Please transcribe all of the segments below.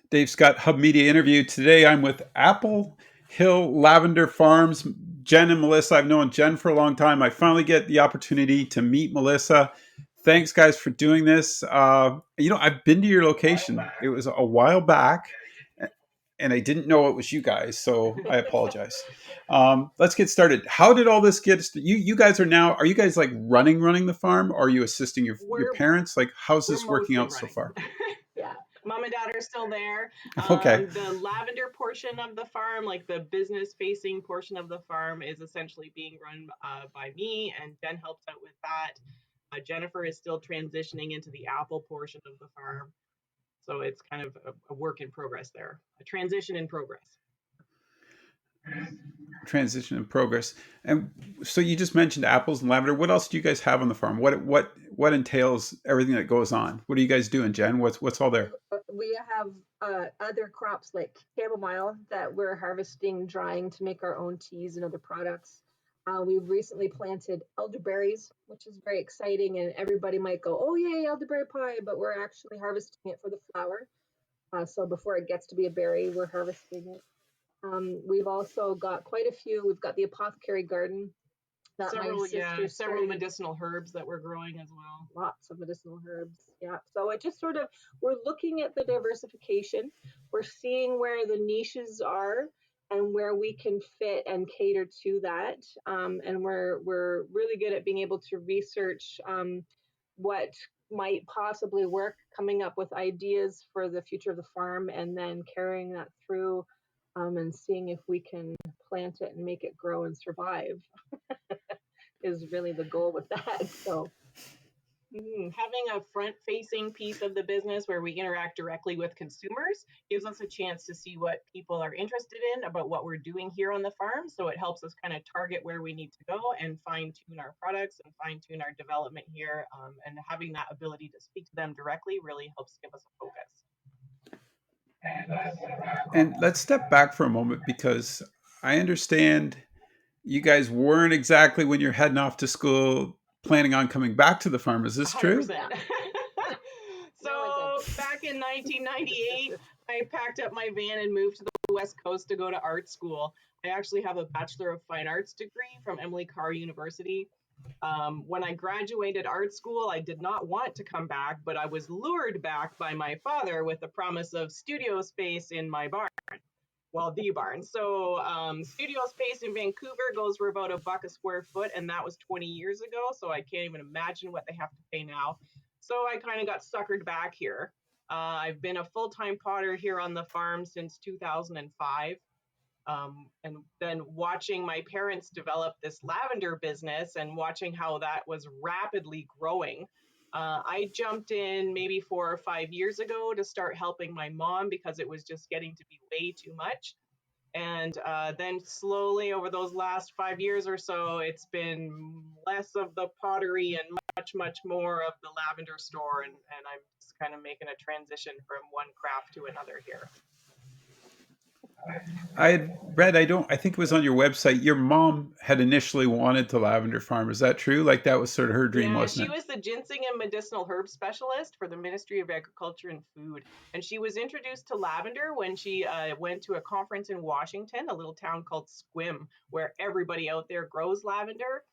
Dave Scott, Hub Media interview. Today I'm with Apple Hill Lavender Farms. Jen and Melissa. I've known Jen for a long time. I finally get the opportunity to meet Melissa. Thanks, guys, for doing this. I've been to your location. It was a while back, and I didn't know it was you guys, so I apologize. Let's get started. How did all this get? You guys are now. Are you guys like running the farm? Or are you assisting your We're parents? Like, how's we're this working mostly out so running. far? Yeah, mom and dad are still there. Okay. The lavender portion of the farm, like the business facing portion of the farm, is essentially being run by me, and Jen helps out with that. Jennifer is still transitioning into the apple portion of the farm, so it's kind of a work in progress there, a transition in progress. Transition in progress. And so you just mentioned apples and lavender. What else do you guys have on the farm? What entails everything that goes on? What are you guys doing, Jen? What's all there? We have other crops like chamomile that we're harvesting, drying to make our own teas and other products. We've recently planted elderberries, which is very exciting, and everybody might go, "Oh, yay, elderberry pie!" But we're actually harvesting it for the flower. So before it gets to be a berry, we're harvesting it. We've also got quite a few. We've got the apothecary garden that my sister Several started. medicinal herbs that we're growing as well. Lots of medicinal herbs. Yeah. So it just sort of, we're looking at the diversification. We're seeing where the niches are and where we can fit and cater to that. And we're really good at being able to research what might possibly work, coming up with ideas for the future of the farm, and then carrying that through and seeing if we can plant it and make it grow and survive is really the goal with that. So Having a front facing piece of the business where we interact directly with consumers gives us a chance to see what people are interested in about what we're doing here on the farm. So it helps us kind of target where we need to go and fine tune our products and fine tune our development here. And having that ability to speak to them directly really helps give us a focus. And let's step back for a moment because I understand you guys weren't exactly when you're heading off to school planning on coming back to the farm. Is this true? 100%. So back in 1998, I packed up my van and moved to the West Coast to go to art school. I actually have a Bachelor of Fine Arts degree from Emily Carr University. When I graduated art school, I did not want to come back, but I was lured back by my father with the promise of studio space in my barn. Well, the barn. So, studio space in Vancouver goes for about $1 a square foot, and that was 20 years ago. So I can't even imagine what they have to pay now. So I kind of got suckered back here. I've been a full-time potter here on the farm since 2005. And then watching my parents develop this lavender business and watching how that was rapidly growing. I jumped in maybe 4 or 5 years ago to start helping my mom because it was just getting to be way too much. And then slowly over those last 5 years or so, it's been less of the pottery and much more of the lavender store. And I'm just kind of making a transition from one craft to another here. I had read, I think it was on your website, your mom had initially wanted to lavender farm. Is that true? Like that was sort of her dream, Yeah, wasn't she it? was the ginseng and medicinal herb specialist for the Ministry of Agriculture and Food. And she was introduced to lavender when she went to a conference in Washington, a little town called Squim, where everybody out there grows lavender.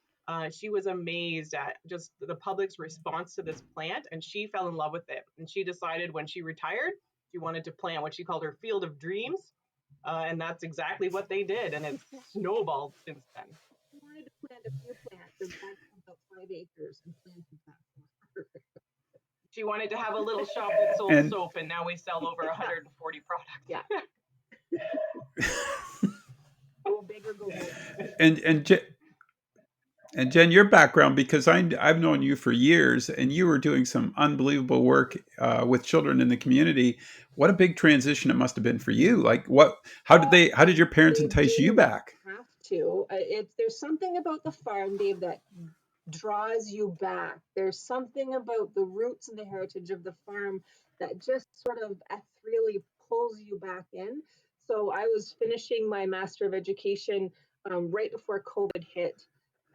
She was amazed at just the public's response to this plant, and she fell in love with it. And she decided when she retired, she wanted to plant what she called her field of dreams. And that's exactly what they did. And it's snowballed since then. I wanted to plant a few plants and bought about 5 acres and planted that for her. She wanted to have a little shop that sold And soap, and now we sell over 140 products. Yeah. Go big or go home. and and Je- and Jen, your background, because I've known you for years, and you were doing some unbelievable work with children in the community. What a big transition it must have been for you. Like, what? How did your parents They entice you do back? have to. There's something about the farm, Dave, that draws you back. There's something about the roots and the heritage of the farm that just sort of ethereally pulls you back in. So I was finishing my Master of Education right before COVID hit.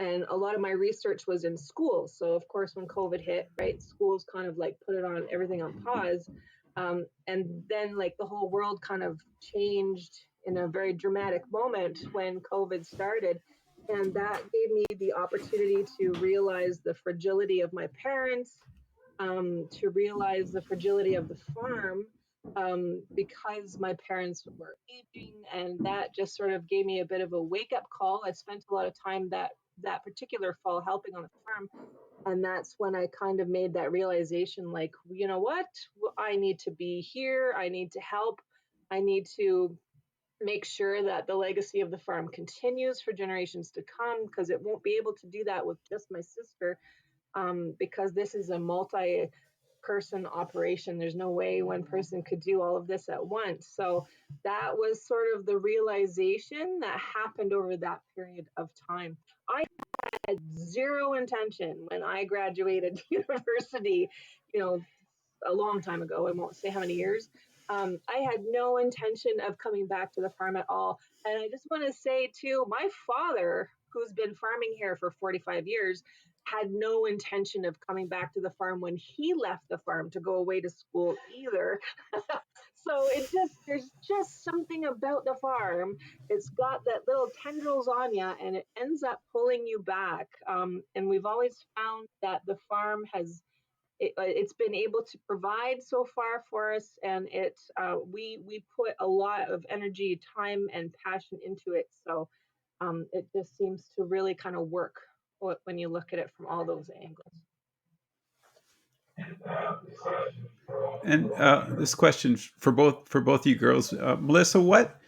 And a lot of my research was in schools. So of course, when COVID hit, right, schools kind of like put it on everything on pause. And then like the whole world kind of changed in a very dramatic moment when COVID started. And that gave me the opportunity to realize the fragility of my parents, to realize the fragility of the farm, because my parents were aging, and that just sort of gave me a bit of a wake up call. I spent a lot of time that particular fall helping on the farm, and that's when I kind of made that realization, like, you know what, I need to be here, I need to help, I need to make sure that the legacy of the farm continues for generations to come, because it won't be able to do that with just my sister, because this is a multi person operation. There's no way one person could do all of this at once. So that was sort of the realization that happened over that period of time. I had zero intention when I graduated university, you know, a long time ago. I won't say how many years. I had no intention of coming back to the farm at all. And I just want to say, too, my father, who's been farming here for 45 years, had no intention of coming back to the farm when he left the farm to go away to school either. So there's just something about the farm. It's got that little tendrils on you, and it ends up pulling you back. And we've always found that the farm it's been able to provide so far for us, and we put a lot of energy, time, and passion into it. So it just seems to really kind of work when you look at it from all those angles. And this question for both you girls, Melissa, what,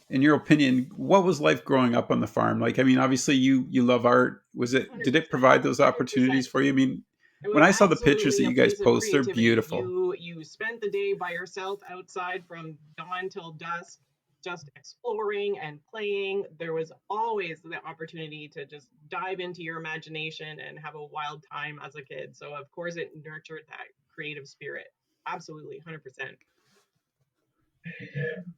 in your opinion, what was life growing up on the farm like? I mean, obviously you love art. Did it 100%. provide those 100%. opportunities for you? I mean, It when was I saw the pictures that absolutely a you guys place of post, they're creativity. beautiful. You spent the day by yourself outside from dawn till dusk, just exploring and playing. There was always the opportunity to just dive into your imagination and have a wild time as a kid. So of course it nurtured that creative spirit. Absolutely, 100%.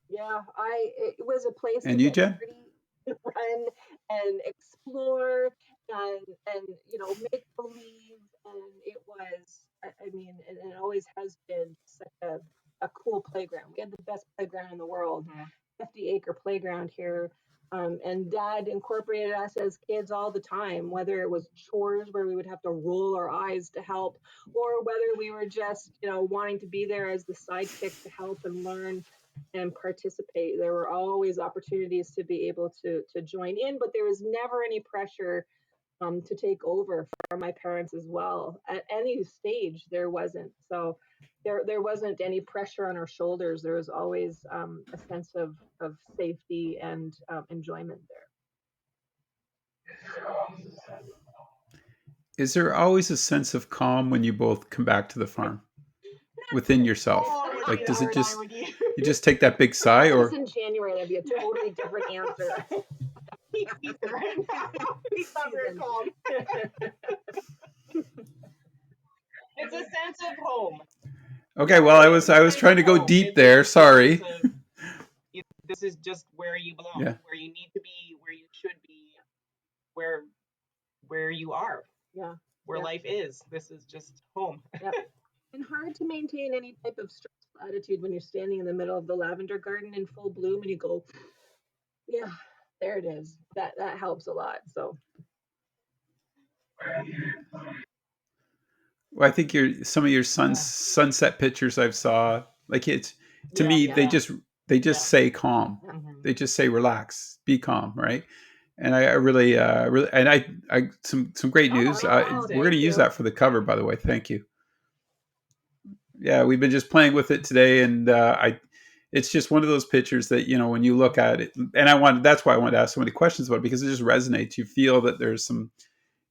Yeah, it was a place to And you, get Jen? dirty, run and explore, and make believe, and it was, I mean, and it always has been such a cool playground. We had the best playground in the world, Mhm. 50-acre playground here. And Dad incorporated us as kids all the time, whether it was chores where we would have to roll our eyes to help, or whether we were just, wanting to be there as the sidekick to help and learn and participate. There were always opportunities to be able to join in, but there was never any pressure to take over for my parents as well. At any stage, there wasn't. So there wasn't any pressure on our shoulders. There was always a sense of safety and enjoyment there. Is there always a sense of calm when you both come back to the farm within yourself? Oh, it would be Like, the does it hard I just, would use. you just take that big sigh, Tell us or in January, that'd be a totally different answer. Peak season. Peak It's not very season. calm. It's a sense of home. okay? Well, It's a I was sense trying of to go home. deep there. It's a sense Sorry. of this is just where you belong, Yeah. where you need to be, where you should be, where where you are, Yeah. where Yeah. life is. This is just home. Yep. And hard to maintain any type of stressful attitude when you're standing in the middle of the lavender garden in full bloom and you go, yeah, there it is. That helps a lot. So Well, I think some of your Yeah. sunset pictures I've saw, like it's, to Yeah. me, Yeah. they Yeah. just say calm. Mhm. They just say relax, be calm, right? And I really, and some great Oh, news. oh, We're going fantastic. to thank use you. that for the cover, by the way. Thank you. Yeah, we've been just playing with it today, and it's just one of those pictures that when you look at it, and that's why I wanted to ask so many questions about it, because it just resonates. You feel that there's some,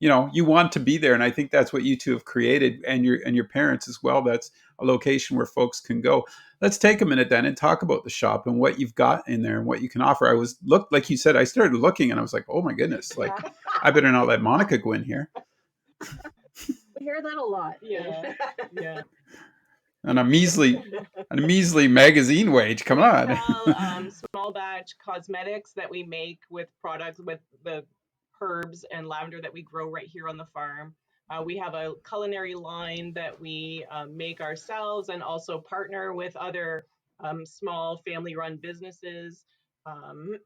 you want to be there, and I think that's what you two have created, and your parents as well. That's a location where folks can go. Let's take a minute then and talk about the shop and what you've got in there and what you can offer. Like you said, I started looking and I was like, oh my goodness, like Yeah. I better not let Monica go in here. We hear that a lot. Yeah. Yeah. And a measly magazine wage. Come We on. sell small batch cosmetics that we make with products with the herbs and lavender that we grow right here on the farm. We have a culinary line that we make ourselves and also partner with other small family run businesses. Um,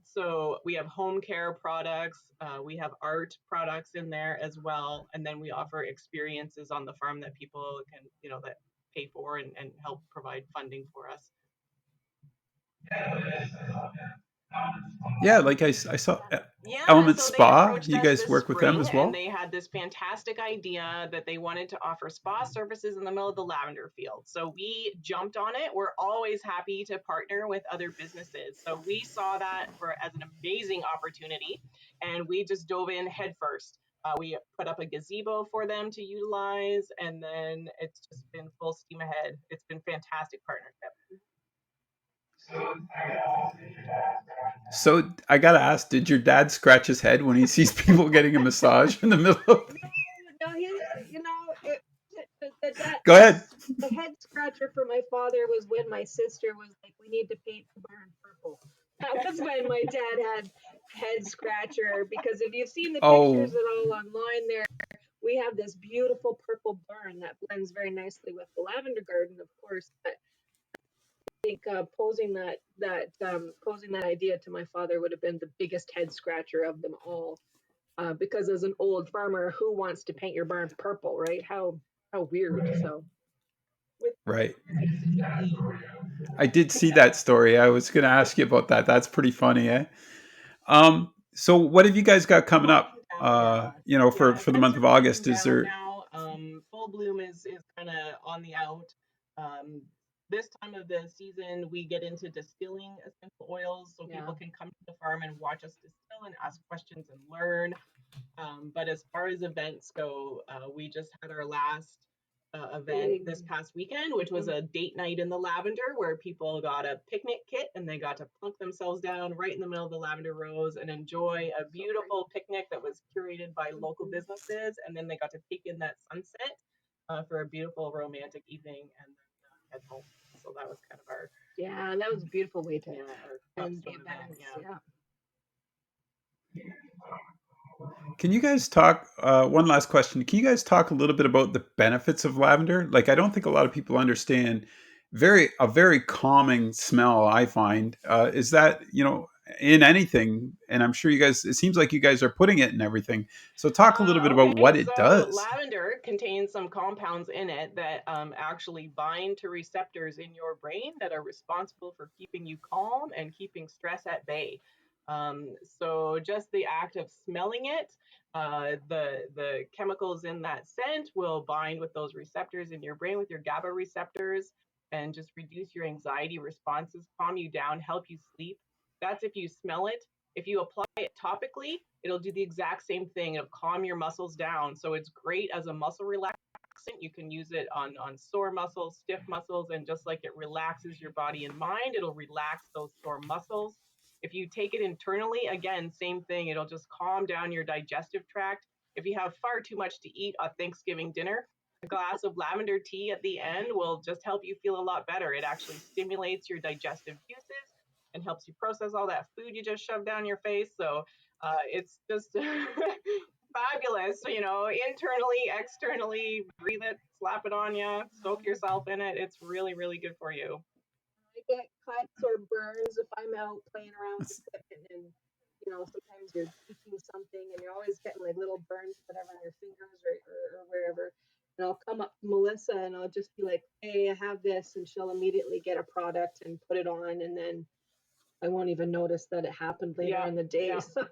so we have home care products, we have art products in there as well, and then we offer experiences on the farm that people can, that pay for and help provide funding for us. Yeah, like I saw Yeah, Element so they Spa. approached You us guys this work with them spring as and well? they had this fantastic idea that they wanted to offer spa services in the middle of the lavender field. So we jumped on it. We're always happy to partner with other businesses. So we saw that for as an amazing opportunity and we just dove in headfirst. We put up a gazebo for them to utilize, and then it's just been full steam ahead. It's been fantastic partnership. So I gotta ask, did your dad scratch his head when he sees people getting a massage in the middle of? No, Go ahead. the head scratcher for my father was when my sister was like, "We need to paint the barn purple." That was when my dad had head scratcher, because if you've seen the pictures Oh, at all online, there we have this beautiful purple barn that blends very nicely with the lavender garden, of course. But I think posing that idea to my father would have been the biggest head scratcher of them all. Because as an old farmer, who wants to paint your barn purple, right? How weird. So with right. I did see that story. I was going to ask you about that. That's pretty funny, eh? So what have you guys got coming up? Winding down, yeah. For Yeah, the events month are of winding August, is down there? now. Full bloom is kind of on the out. Um, this time of the season, we get into distilling essential oils, so people can come to the farm and watch us distill and ask questions and learn. But as far as events go, we just had our last event this past weekend, which was a date night in the lavender where people got a picnic kit and they got to plunk themselves down right in the middle of the lavender rows and enjoy a beautiful picnic that was curated by local businesses. And then they got to take in that sunset for a beautiful romantic evening and then head home. So that was kind of our, Yeah, that was a beautiful way to our end the capstone event. events. Yeah. Yeah. Can you guys talk? One last question. Can you guys talk a little bit about the benefits of lavender? Like, I don't think a lot of people understand. A very calming smell. I find is that in anything, and I'm sure you guys. It seems like you guys are putting it in everything. So talk a little bit about Okay, what it so does. lavender contains some compounds in it that actually bind to receptors in your brain that are responsible for keeping you calm and keeping stress at bay. So just the act of smelling it, the chemicals in that scent will bind with those receptors in your brain, with your GABA receptors, and just reduce your anxiety responses, calm you down, help you sleep. That's if you smell it. If you apply it topically, it'll do the exact same thing. It'll calm your muscles down. So it's great as a muscle relaxant. You can use it on sore muscles, stiff muscles, and just like it relaxes your body and mind, it'll relax those sore muscles. If you take it internally, again, same thing. It'll just calm down your digestive tract. If you have far too much to eat at Thanksgiving dinner, a glass of lavender tea at the end will just help you feel a lot better. It actually stimulates your digestive juices and helps you process all that food you just shoved down your face. So it's just fabulous, internally, externally, breathe it, slap it on you, soak yourself in it. It's really, really good for you. I get cuts or burns if I'm out playing around with That's- equipment, and sometimes you're tweaking something and you're always getting like little burns, whatever, on your fingers or wherever. And I'll come up to Melissa and I'll just be like, "Hey, I have this," and she'll immediately get a product and put it on, and then I won't even notice that it happened later Yeah, in the day. yeah. So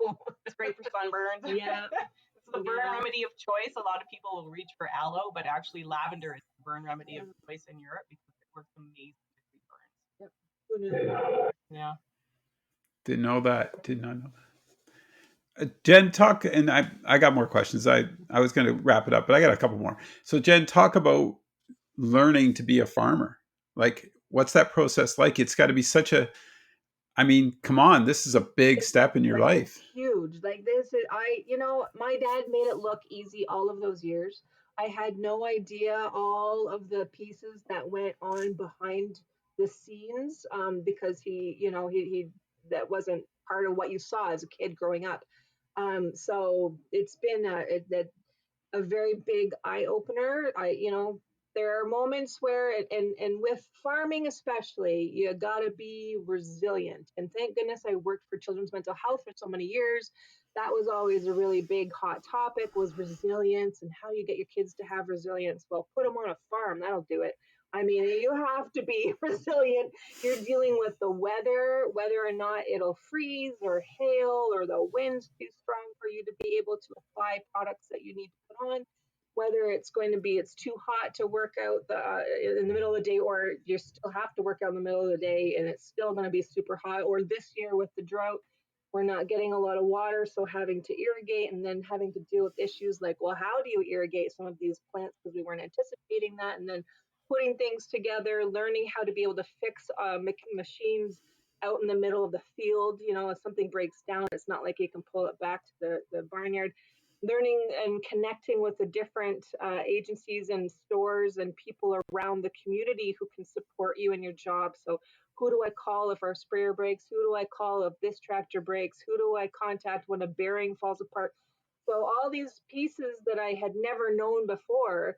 It's great for sunburns. yeah, It's the burn remedy of choice. A lot of people will reach for aloe, but actually lavender is the burn remedy of choice in Europe because it works amazing to treat burns. yep. Who knew? Yeah. Didn't know that. Did not know. Jen, talk, and I got more questions. I was going to wrap it up, but I got a couple more. So, Jen, talk about learning to be a farmer. Like, what's that process like? It's got to be such a. I mean, come on, this is a big step in your It's life. huge. Like this is my dad made it look easy all of those years. I had no idea all of the pieces that went on behind the scenes, because he that wasn't part of what you saw as a kid growing up. So it's been that a very big eye opener. There are moments where, and with farming especially, you got to be resilient. And thank goodness I worked for children's mental health for so many years. That was always a really big hot topic, was resilience and how you get your kids to have resilience. Well, put them on a farm, that'll do it. I mean, you have to be resilient. You're dealing with the weather, whether or not it'll freeze or hail or the wind's too strong for you to be able to apply products that you need to put on. Whether it's going to be it's too hot to work out in the middle of the day, or you still have to work out in the middle of the day and it's still going to be super hot. Or this year with the drought, we're not getting a lot of water, so having to irrigate and then having to deal with issues like, well, how do you irrigate some of these plants because we weren't anticipating that, and then putting things together, learning how to be able to fix machines out in the middle of the field. If something breaks down, it's not like you can pull it back to the barnyard. Learning and connecting with the different agencies and stores and people around the community who can support you in your job. So who do I call if our sprayer breaks? Who do I call if this tractor breaks? Who do I contact when a bearing falls apart? So all these pieces that I had never known before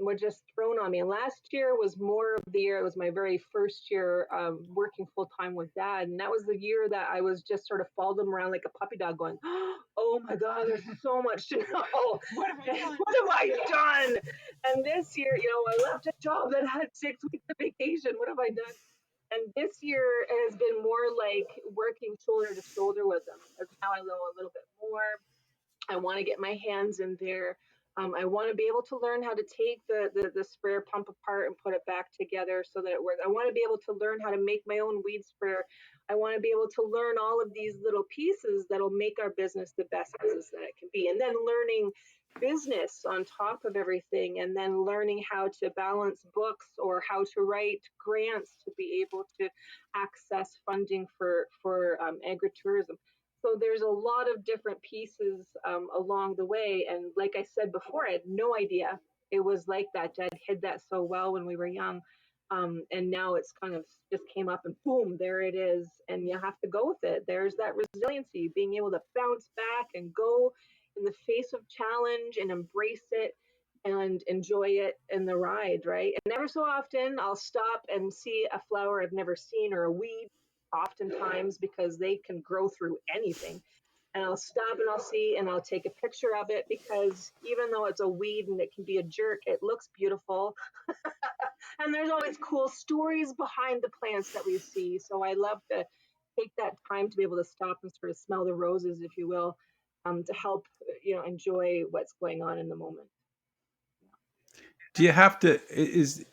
were just thrown on me. And last year was more of the year. It was my very first year working full time with Dad, and that was the year that I was just sort of following him around like a puppy dog, going, "Oh my God, there's so much to know. What have I done? What have I done?" And this year, I left a job that had 6 weeks of vacation. What have I done? And this year has been more like working shoulder to shoulder with them, because now I know a little bit more. I want to get my hands in there. I want to be able to learn how to take the sprayer pump apart and put it back together so that it works. I want to be able to learn how to make my own weed sprayer. I want to be able to learn all of these little pieces that'll make our business the best business that it can be. And then learning business on top of everything, and then learning how to balance books or how to write grants to be able to access funding for agritourism. So there's a lot of different pieces along the way. And like I said before, I had no idea it was like that. Dad hid that so well when we were young. And now it's kind of just came up and boom, there it is. And you have to go with it. There's that resiliency, being able to bounce back and go in the face of challenge and embrace it and enjoy it in the ride, right? And ever so often, I'll stop and see a flower I've never seen or a weed, oftentimes because they can grow through anything. And I'll stop and I'll see and I'll take a picture of it, because even though it's a weed and it can be a jerk, it looks beautiful. And there's always cool stories behind the plants that we see. So I love to take that time to be able to stop and sort of smell the roses, if you will, to help enjoy what's going on in the moment. Do you have to, is,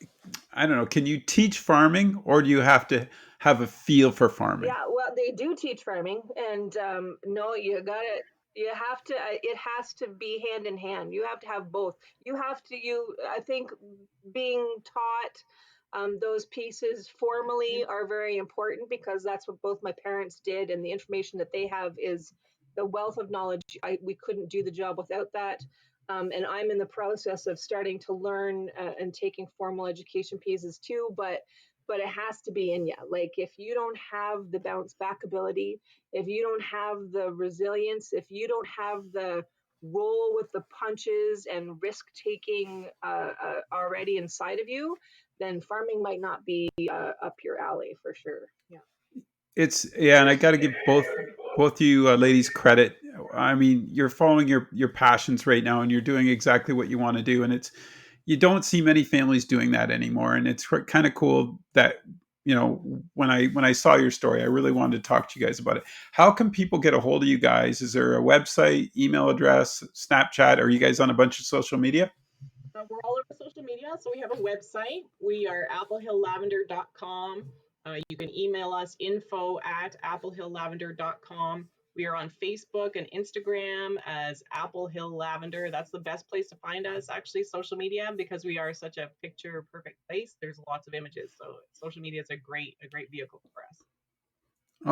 I don't know, can you teach farming, or do you have to have a feel for farming? Yeah, well, they do teach farming, and no, you got it. You have to. It has to be hand in hand. You have to have both. You have to. I think being taught those pieces formally are very important, because that's what both my parents did, and the information that they have is the wealth of knowledge. We couldn't do the job without that. And I'm in the process of starting to learn and taking formal education pieces too, but it has to be in you. Like, if you don't have the bounce back ability, if you don't have the resilience, if you don't have the roll with the punches and risk taking already inside of you, then farming might not be up your alley for sure. Yeah. It's, yeah, and I got to give both you ladies credit. I mean, you're following your passions right now, and you're doing exactly what you want to do, and it's, you don't see many families doing that anymore, and it's kind of cool that, when I saw your story, I really wanted to talk to you guys about it. How can people get a hold of you guys? Is there a website, email address, Snapchat? Are you guys on a bunch of social media? We're all over social media, so we have a website. We are applehilllavender.com. You can email us info@applehilllavender.com. We are on Facebook and Instagram as Apple Hill Lavender. That's the best place to find us, actually, social media, because we are such a picture perfect place. There's lots of images, so social media is a great vehicle for us.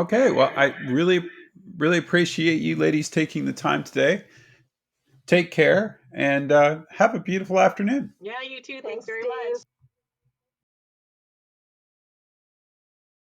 Okay, well, I really appreciate you ladies taking the time today. Take care, and have a beautiful afternoon. Yeah, you too. Thanks Thanks, very Dave. much.